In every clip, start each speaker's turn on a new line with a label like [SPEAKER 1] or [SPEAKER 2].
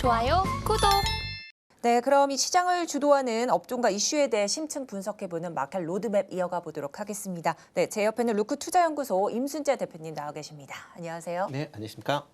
[SPEAKER 1] 좋아요, 구독!
[SPEAKER 2] 네, 그럼 이 시장을 주도하는 업종과 이슈에 대해 심층 분석해보는 마켓 로드맵 이어가 보도록 하겠습니다. 네, 제 옆에는 루크 투자연구소 임순재 대표님 나와 계십니다. 안녕하세요.
[SPEAKER 3] 네, 안녕하십니까?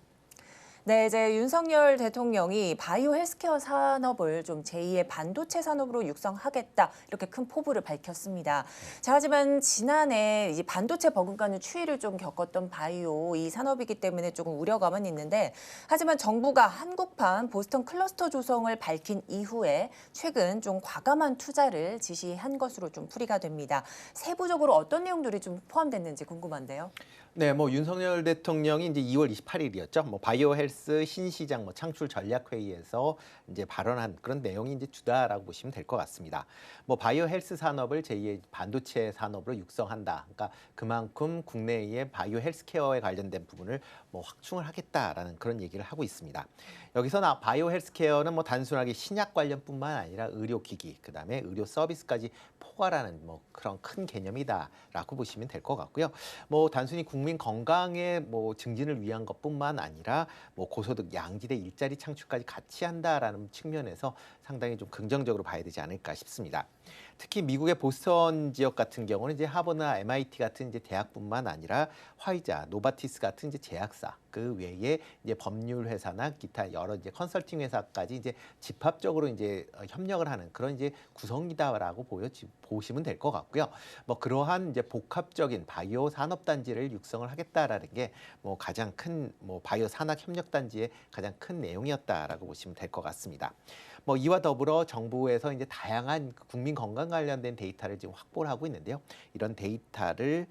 [SPEAKER 2] 네, 이제 윤석열 대통령이 바이오 헬스케어 산업을 좀 제2의 반도체 산업으로 육성하겠다 이렇게 큰 포부를 밝혔습니다. 자, 하지만 지난해 이 반도체 버금가는 추이를 좀 겪었던 바이오 이 산업이기 때문에 조금 우려감은 있는데, 하지만 정부가 한국판 보스턴 클러스터 조성을 밝힌 이후에 최근 좀 과감한 투자를 지시한 것으로 좀 풀이가 됩니다. 세부적으로 어떤 내용들이 좀 포함됐는지 궁금한데요.
[SPEAKER 3] 네, 윤석열 대통령이 이제 2월 28일이었죠. 바이오 헬스 신시장 창출 전략 회의에서 이제 발언한 그런 내용이 이제 주다라고 보시면 될 것 같습니다. 바이오 헬스 산업을 제2의 반도체 산업으로 육성한다. 그러니까 그만큼 국내의 바이오 헬스케어에 관련된 부분을 확충을 하겠다라는 그런 얘기를 하고 있습니다. 여기서 바이오 헬스케어는 단순하게 신약 관련뿐만 아니라 의료기기, 그다음에 의료 서비스까지 포괄하는 그런 큰 개념이다라고 보시면 될 것 같고요. 단순히 국민 건강의 증진을 위한 것뿐만 아니라 고소득 양질의 일자리 창출까지 같이 한다라는 측면에서 상당히 좀 긍정적으로 봐야 되지 않을까 싶습니다. 특히 미국의 보스턴 지역 같은 경우는 이제 하버드나 MIT 같은 이제 대학뿐만 아니라 화이자, 노바티스 같은 이제 제약사, 그 외에 이제 법률 회사나 기타 여러 이제 컨설팅 회사까지 이제 집합적으로 이제 협력을 하는 그런 이제 구성이다라고 보시면 될 것 같고요. 그러한 이제 복합적인 바이오 산업 단지를 육성을 하겠다라는 게 가장 큰 바이오 산학 협력 단지의 가장 큰 내용이었다라고 보시면 될 것 같습니다. 이와 더불어 정부에서 이제 다양한 국민 건강 관련된 데이터를 지금 확보를 하고 있는데요. 이런 데이터를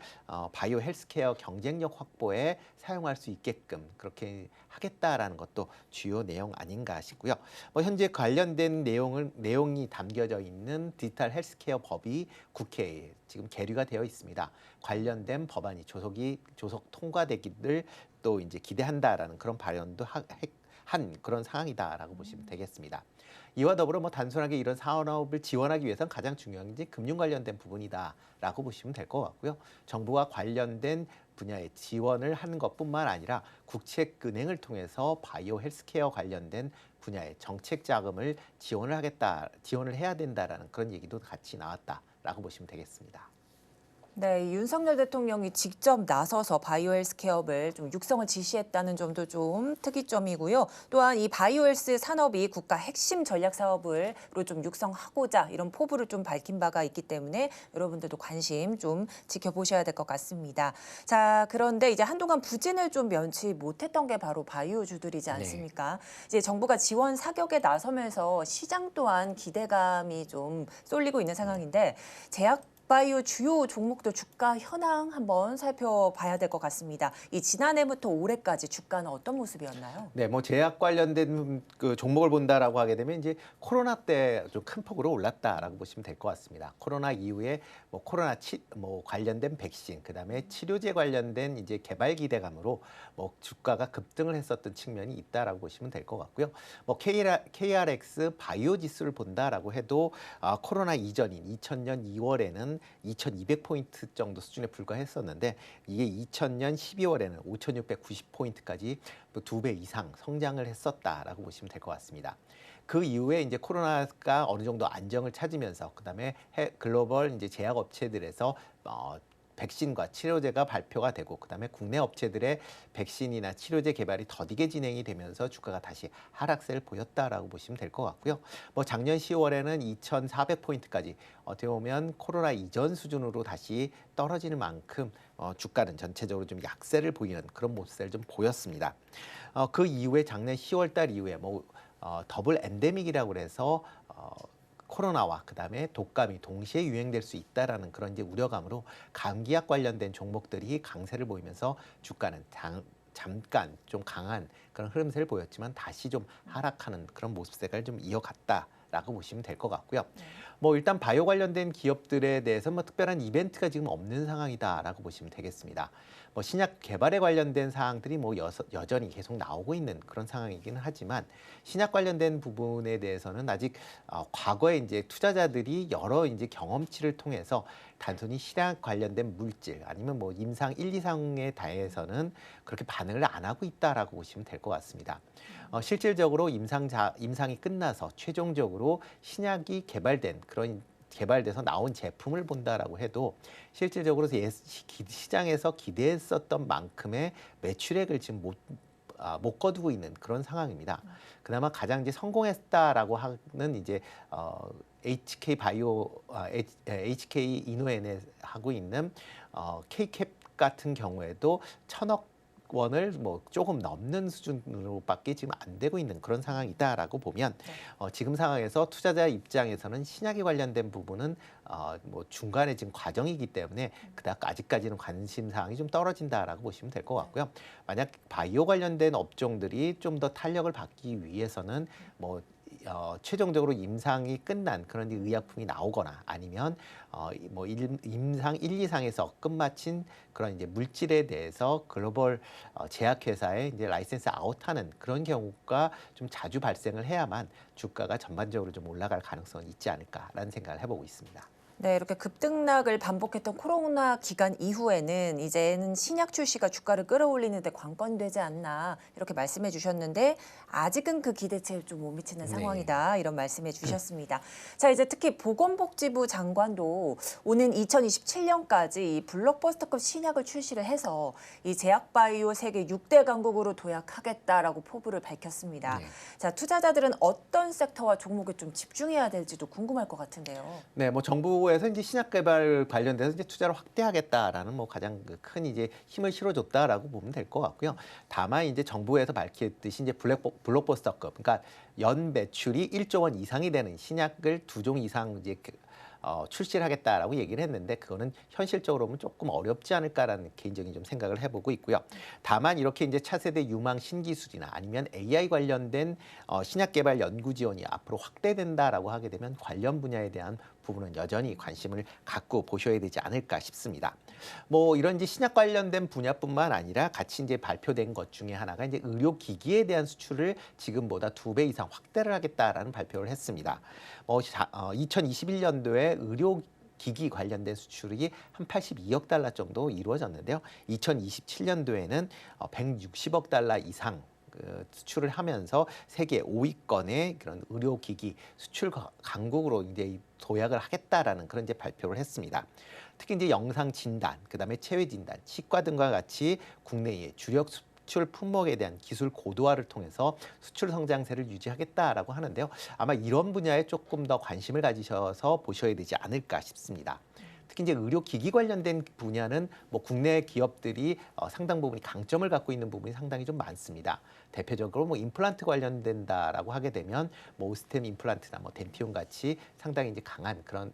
[SPEAKER 3] 바이오 헬스케어 경쟁력 확보에 사용할 수 있게끔 그렇게 하겠다라는 것도 주요 내용 아닌가 싶고요. 현재 관련된 내용이 담겨져 있는 디지털 헬스케어 법이 국회에 지금 계류가 되어 있습니다. 관련된 법안이 조속 통과되기를 또 이제 기대한다라는 그런 발언도 한 그런 상황이다라고 보시면 되겠습니다. 이와 더불어 단순하게 이런 산업을 지원하기 위해서는 가장 중요한 게 금융 관련된 부분이다라고 보시면 될 것 같고요. 정부가 관련된 분야에 지원을 하는 것뿐만 아니라 국책은행을 통해서 바이오 헬스케어 관련된 분야의 정책 자금을 지원을 해야 된다라는 그런 얘기도 같이 나왔다라고 보시면 되겠습니다.
[SPEAKER 2] 네, 윤석열 대통령이 직접 나서서 바이오 헬스케어를 좀 육성을 지시했다는 점도 좀 특이점이고요. 또한 이 바이오 헬스 산업이 국가 핵심 전략 사업으로 좀 육성하고자 이런 포부를 좀 밝힌 바가 있기 때문에 여러분들도 관심 좀 지켜보셔야 될 것 같습니다. 자, 그런데 이제 한동안 부진을 좀 면치 못했던 게 바로 바이오주들이지 않습니까? 네. 이제 정부가 지원 사격에 나서면서 시장 또한 기대감이 좀 쏠리고 있는 상황인데, 제약 바이오 주요 종목들 주가 현황 한번 살펴봐야 될 것 같습니다. 이 지난해부터 올해까지 주가는 어떤 모습이었나요?
[SPEAKER 3] 네, 제약 관련된 그 종목을 본다라고 하게 되면 이제 코로나 때 좀 큰 폭으로 올랐다라고 보시면 될 것 같습니다. 코로나 이후에 관련된 백신, 그다음에 치료제 관련된 이제 개발 기대감으로 주가가 급등을 했었던 측면이 있다라고 보시면 될 것 같고요. KRX 바이오 지수를 본다라고 해도 코로나 이전인 2000년 2월에는 2200포인트 정도 수준에 불과했었는데, 이게 2000년 12월에는 5690포인트까지 2배 이상 성장을 했었다라고 보시면 될 것 같습니다. 그 이후에 이제 코로나가 어느 정도 안정을 찾으면서 그다음에 글로벌 이제 제약 업체들에서 백신과 치료제가 발표가 되고, 그다음에 국내 업체들의 백신이나 치료제 개발이 더디게 진행이 되면서 주가가 다시 하락세를 보였다라고 보시면 될 것 같고요. 작년 10월에는 2,400포인트까지 어떻게 보면 코로나 이전 수준으로 다시 떨어지는 만큼 주가는 전체적으로 좀 약세를 보이는 그런 모습을 좀 보였습니다. 그 이후에 작년 10월 달 이후에 더블 엔데믹이라고 해서 코로나와 그다음에 독감이 동시에 유행될 수 있다라는 그런 이제 우려감으로 감기약 관련된 종목들이 강세를 보이면서 주가는 잠깐 좀 강한 그런 흐름세를 보였지만 다시 좀 하락하는 그런 모습색을 좀 이어갔다라고 보시면 될 것 같고요. 뭐 일단 바이오 관련된 기업들에 대해서 뭐 특별한 이벤트가 지금 없는 상황이다라고 보시면 되겠습니다. 뭐 신약 개발에 관련된 사항들이 뭐 여전히 계속 나오고 있는 그런 상황이기는 하지만 신약 관련된 부분에 대해서는 아직 과거에 이제 투자자들이 여러 이제 경험치를 통해서 단순히 신약 관련된 물질 아니면 뭐 임상 1, 2상에 대해서는 그렇게 반응을 안 하고 있다라고 보시면 될 것 같습니다. 실질적으로 임상이 끝나서 최종적으로 신약이 개발돼서 나온 제품을 본다라고 해도 실질적으로 시장에서 기대했었던 만큼의 매출액을 지금 못 거두고 있는 그런 상황입니다. 그나마 가장 이제 성공했다라고 하는 이제 HK 이노엔에 하고 있는 K캡 같은 경우에도 1,000억 원을 뭐 조금 넘는 수준으로밖에 지금 안 되고 있는 그런 상황이다라고 보면 지금 상황에서 투자자 입장에서는 신약에 관련된 부분은 뭐 중간에 지금 과정이기 때문에 그닥 아직까지는 관심 사항이 좀 떨어진다라고 보시면 될 것 같고요. 만약 바이오 관련된 업종들이 좀 더 탄력을 받기 위해서는 뭐 최종적으로 임상이 끝난 그런 의약품이 나오거나 아니면 뭐 임상 1, 2상에서 끝마친 그런 이제 물질에 대해서 글로벌 제약회사에 이제 라이센스 아웃하는 그런 경우가 좀 자주 발생을 해야만 주가가 전반적으로 좀 올라갈 가능성이 있지 않을까라는 생각을 해보고 있습니다.
[SPEAKER 2] 네, 이렇게 급등락을 반복했던 코로나 기간 이후에는 이제는 신약 출시가 주가를 끌어올리는 데 관건되지 않나 이렇게 말씀해 주셨는데 아직은 그 기대치에 좀 못 미치는 상황이다 이런 말씀해 주셨습니다. 자, 이제 특히 보건복지부 장관도 오는 2027년까지 이 블록버스터급 신약을 출시를 해서 이 제약바이오 세계 6대 강국으로 도약하겠다라고 포부를 밝혔습니다.
[SPEAKER 3] 네.
[SPEAKER 2] 자, 투자자들은 어떤 섹터와 종목에 좀 집중해야 될지도 궁금할 것 같은데요.
[SPEAKER 3] 네, 뭐 정부에서 이제 신약 개발 관련돼서 이제 투자를 확대하겠다라는 뭐 가장 큰 이제 힘을 실어줬다라고 보면 될 것 같고요. 다만 이제 정부에서 밝혔듯이 이제 블록버스터급, 그러니까 연 매출이 1조 원 이상이 되는 신약을 2종 이상 이제 출시를 하겠다라고 얘기를 했는데 그거는 현실적으로 보면 조금 어렵지 않을까라는 개인적인 좀 생각을 해보고 있고요. 다만 이렇게 이제 차세대 유망 신기술이나 아니면 AI 관련된 신약 개발 연구 지원이 앞으로 확대된다라고 하게 되면 관련 분야에 대한 부분은 여전히 관심을 갖고 보셔야 되지 않을까 싶습니다. 뭐 이런 이제 신약 관련된 분야뿐만 아니라 같이 이제 발표된 것 중에 하나가 이제 의료기기에 대한 수출을 지금보다 2배 이상 확대를 하겠다라는 발표를 했습니다. 2021년도에 의료기기 관련된 수출이 한 82억 달러 정도 이루어졌는데요. 2027년도에는 160억 달러 이상 수출을 하면서 세계 5위권의 그런 의료기기 수출 강국으로 이제 도약을 하겠다라는 그런 이제 발표를 했습니다. 특히 이제 영상 진단, 그다음에 체외 진단, 치과 등과 같이 국내의 주력 수출 품목에 대한 기술 고도화를 통해서 수출 성장세를 유지하겠다라고 하는데요. 아마 이런 분야에 조금 더 관심을 가지셔서 보셔야 되지 않을까 싶습니다. 특히 이제 의료기기 관련된 분야는 뭐 국내 기업들이 상당 부분이 강점을 갖고 있는 부분이 상당히 좀 많습니다. 대표적으로 뭐 임플란트 관련된다라고 하게 되면 뭐 오스템 임플란트나 뭐 덴티움 같이 상당히 이제 강한 그런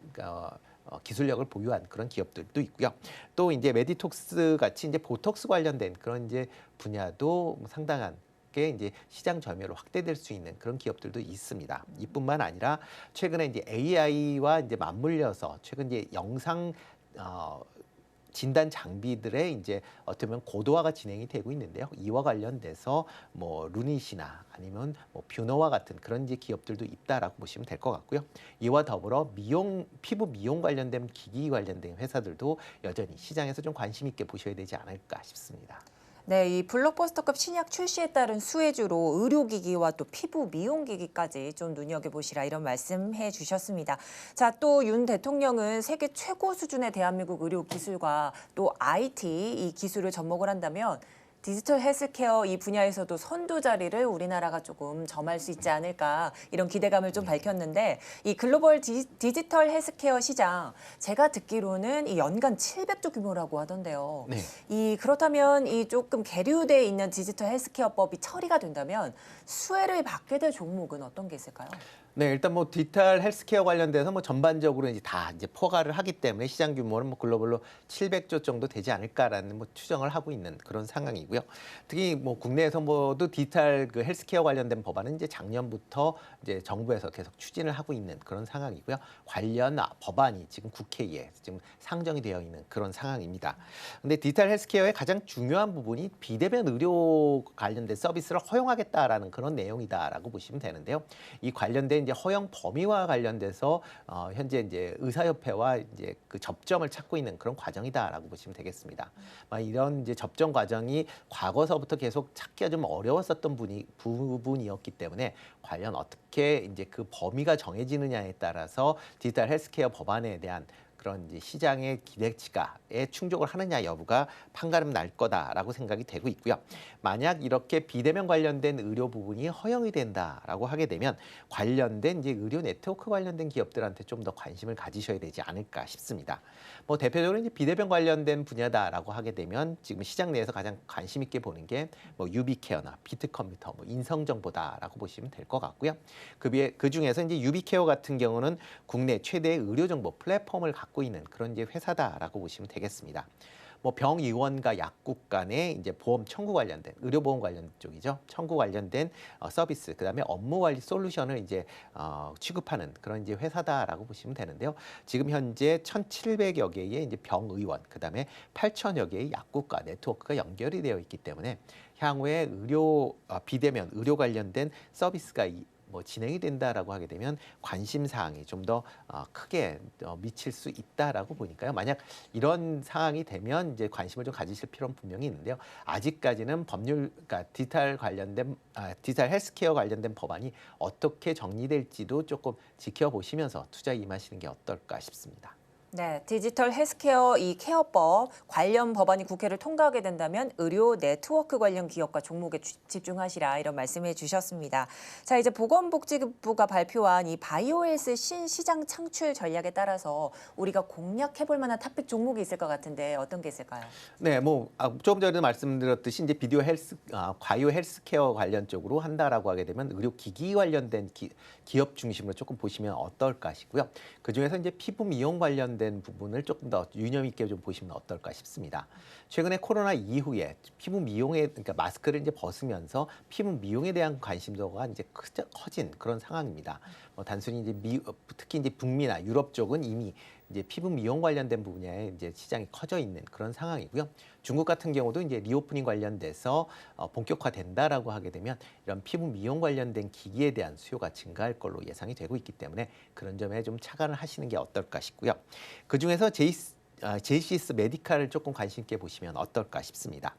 [SPEAKER 3] 기술력을 보유한 그런 기업들도 있고요. 또 이제 메디톡스 같이 이제 보톡스 관련된 그런 이제 분야도 상당한 게 이제 시장 점유율을 확대될 수 있는 그런 기업들도 있습니다. 이뿐만 아니라 최근에 이제 AI와 이제 맞물려서 최근 이제 영상 진단 장비들의 이제 어떻게 보면 고도화가 진행이 되고 있는데요. 이와 관련돼서 뭐 루닛이나 아니면 뭐 뷰노와 같은 그런 이제 기업들도 있다라고 보시면 될 것 같고요. 이와 더불어 피부 미용 관련된 기기 관련된 회사들도 여전히 시장에서 좀 관심 있게 보셔야 되지 않을까 싶습니다.
[SPEAKER 2] 네, 이 블록버스터급 신약 출시에 따른 수혜주로 의료기기와 또 피부 미용기기까지 좀 눈여겨보시라 이런 말씀해 주셨습니다. 자, 또 윤 대통령은 세계 최고 수준의 대한민국 의료기술과 또 IT 이 기술을 접목을 한다면 디지털 헬스케어 이 분야에서도 선두 자리를 우리나라가 조금 점할 수 있지 않을까 이런 기대감을 좀 밝혔는데 이 글로벌 디지털 헬스케어 시장 제가 듣기로는 이 연간 700조 규모라고 하던데요.
[SPEAKER 3] 네.
[SPEAKER 2] 그렇다면 이 조금 계류돼 있는 디지털 헬스케어법이 처리가 된다면 수혜를 받게 될 종목은 어떤 게 있을까요?
[SPEAKER 3] 네, 일단 뭐 디지털 헬스케어 관련돼서 뭐 전반적으로 이제 다 이제 포괄을 하기 때문에 시장 규모는 뭐 글로벌로 700조 정도 되지 않을까라는 뭐 추정을 하고 있는 그런 상황이고요. 특히 뭐 국내에서 모두 디지털 그 헬스케어 관련된 법안은 이제 작년부터 이제 정부에서 계속 추진을 하고 있는 그런 상황이고요. 관련 법안이 지금 국회에 지금 상정이 되어 있는 그런 상황입니다. 근데 디지털 헬스케어의 가장 중요한 부분이 비대면 의료 관련된 서비스를 허용하겠다라는 그런 내용이다라고 보시면 되는데요. 이 관련된 이제 허용 범위와 관련돼서 현재 이제 의사협회와 이제 그 접점을 찾고 있는 그런 과정이다라고 보시면 되겠습니다. 이런 이제 접점 과정이 과거서부터 계속 찾기가 좀 어려웠었던 부분이었기 때문에 과연 어떻게 이제 그 범위가 정해지느냐에 따라서 디지털 헬스케어 법안에 대한 그런 이제 시장의 기대치가에 충족을 하느냐 여부가 판가름 날 거다라고 생각이 되고 있고요. 만약 이렇게 비대면 관련된 의료 부분이 허용이 된다라고 하게 되면 관련된 이제 의료 네트워크 관련된 기업들한테 좀 더 관심을 가지셔야 되지 않을까 싶습니다. 뭐 대표적으로 이제 비대면 관련된 분야다라고 하게 되면 지금 시장 내에서 가장 관심 있게 보는 게 뭐 유비케어나 비트컴퓨터, 뭐 인성정보다라고 보시면 될 것 같고요. 그 중에서 이제 유비케어 같은 경우는 국내 최대의 의료정보 플랫폼을 갖고 있는 그런 이제 회사다라고 보시면 되겠습니다. 뭐 병의원과 약국 간의 이제 보험 청구 관련된 의료보험 관련 쪽이죠. 청구 관련된 서비스, 그다음에 업무 관리 솔루션을 이제 취급하는 그런 이제 회사다라고 보시면 되는데요. 지금 현재 1,700여 개의 이제 병의원, 그다음에 8,000여 개의 약국과 네트워크가 연결이 되어 있기 때문에 향후에 비대면 의료 관련된 서비스가 뭐 진행이 된다라고 하게 되면 관심 사항이 좀 더 크게 미칠 수 있다라고 보니까요. 만약 이런 상황이 되면 이제 관심을 좀 가지실 필요는 분명히 있는데요. 아직까지는 그러니까 디지털 헬스케어 관련된 법안이 어떻게 정리될지도 조금 지켜보시면서 투자에 임하시는 게 어떨까 싶습니다.
[SPEAKER 2] 네, 디지털 헬스케어 이 케어법 관련 법안이 국회를 통과하게 된다면 의료 네트워크 관련 기업과 종목에 집중하시라 이런 말씀해 주셨습니다. 자, 이제 보건복지부가 발표한 이 바이오헬스 신시장 창출 전략에 따라서 우리가 공략해 볼 만한 탑픽 종목이 있을 것 같은데 어떤 게 있을까요?
[SPEAKER 3] 네, 뭐 조금 전에도 말씀드렸듯이 이제 바이오 헬스케어 관련 쪽으로 한다라고 하게 되면 의료 기기 관련된 기업 중심으로 조금 보시면 어떨까 싶고요. 그 중에서 이제 피부 미용 관련된 부분을 조금 더 유념 있게 좀 보시면 어떨까 싶습니다. 최근에 코로나 이후에 피부 미용에 그러니까 마스크를 이제 벗으면서 피부 미용에 대한 관심도가 이제 커진 그런 상황입니다. 단순히 이제 특히 이제 북미나 유럽 쪽은 이미 이제 피부 미용 관련된 분야에 이제 시장이 커져 있는 그런 상황이고요. 중국 같은 경우도 이제 리오프닝 관련돼서 본격화된다라고 하게 되면 이런 피부 미용 관련된 기기에 대한 수요가 증가할 걸로 예상이 되고 있기 때문에 그런 점에 좀 착안을 하시는 게 어떨까 싶고요. 그 중에서 제이시스 메디칼을 조금 관심 있게 보시면 어떨까 싶습니다.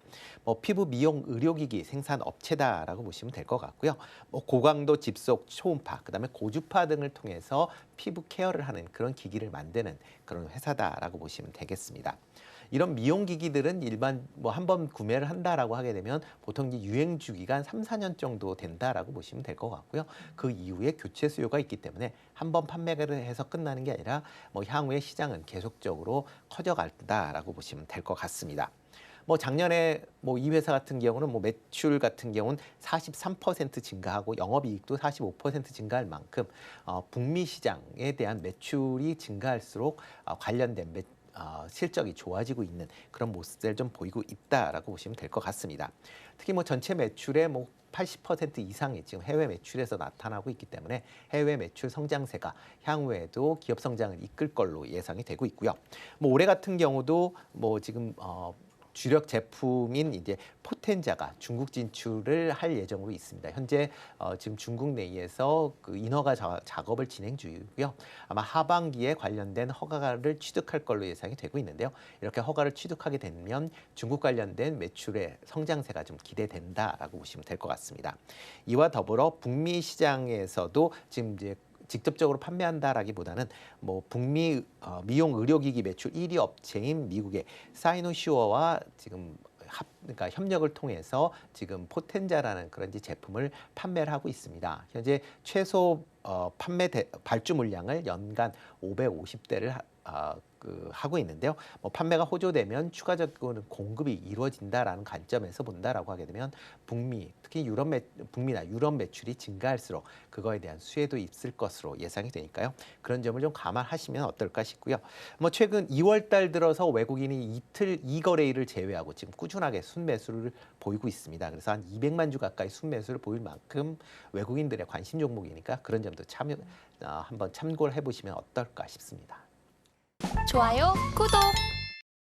[SPEAKER 3] 피부 미용 의료기기 생산 업체다라고 보시면 될 것 같고요. 고강도 집속 초음파, 그다음에 고주파 등을 통해서 피부 케어를 하는 그런 기기를 만드는 그런 회사다라고 보시면 되겠습니다. 이런 미용 기기들은 일반 한 번 구매를 한다라고 하게 되면 보통 이제 유행 주기가 한 3, 4년 정도 된다라고 보시면 될 것 같고요. 그 이후에 교체 수요가 있기 때문에 한 번 판매를 해서 끝나는 게 아니라 향후에 시장은 계속적으로 커져간다라고 보시면 될 것 같습니다. 작년에 이 회사 같은 경우는 매출 같은 경우는 43% 증가하고 영업이익도 45% 증가할 만큼 북미 시장에 대한 매출이 증가할수록 관련된 실적이 좋아지고 있는 그런 모습들을 좀 보이고 있다라고 보시면 될 것 같습니다. 특히 전체 매출의 80% 이상이 지금 해외 매출에서 나타나고 있기 때문에 해외 매출 성장세가 향후에도 기업 성장을 이끌 걸로 예상이 되고 있고요. 올해 같은 경우도 지금 주력 제품인 이제 포텐자가 중국 진출을 할 예정으로 있습니다. 현재 지금 중국 내에서 그 인허가 작업을 진행 중이고요. 아마 하반기에 관련된 허가를 취득할 걸로 예상이 되고 있는데요. 이렇게 허가를 취득하게 되면 중국 관련된 매출의 성장세가 좀 기대된다라고 보시면 될 것 같습니다. 이와 더불어 북미 시장에서도 지금 이제 직접적으로 판매한다라기보다는 북미 미용 의료기기 매출 1위 업체인 미국의 사이노슈어와 지금 그러니까 협력을 통해서 지금 포텐자라는 그런 제품을 판매를 하고 있습니다. 현재 최소 발주 물량을 연간 550대를 하고 있는데요. 뭐 판매가 호조되면 추가적으로 공급이 이루어진다라는 관점에서 본다라고 하게 되면 북미, 특히 북미나 유럽 매출이 증가할수록 그거에 대한 수혜도 있을 것으로 예상이 되니까요. 그런 점을 좀 감안하시면 어떨까 싶고요. 뭐 최근 2월 달 들어서 외국인이 이틀 2거래일을 제외하고 지금 꾸준하게 순매수를 보이고 있습니다. 그래서 한 200만 주 가까이 순매수를 보일 만큼 외국인들의 관심 종목이니까 그런 점도 한번 참고를 해보시면 어떨까 싶습니다.
[SPEAKER 1] 좋아요, 구독!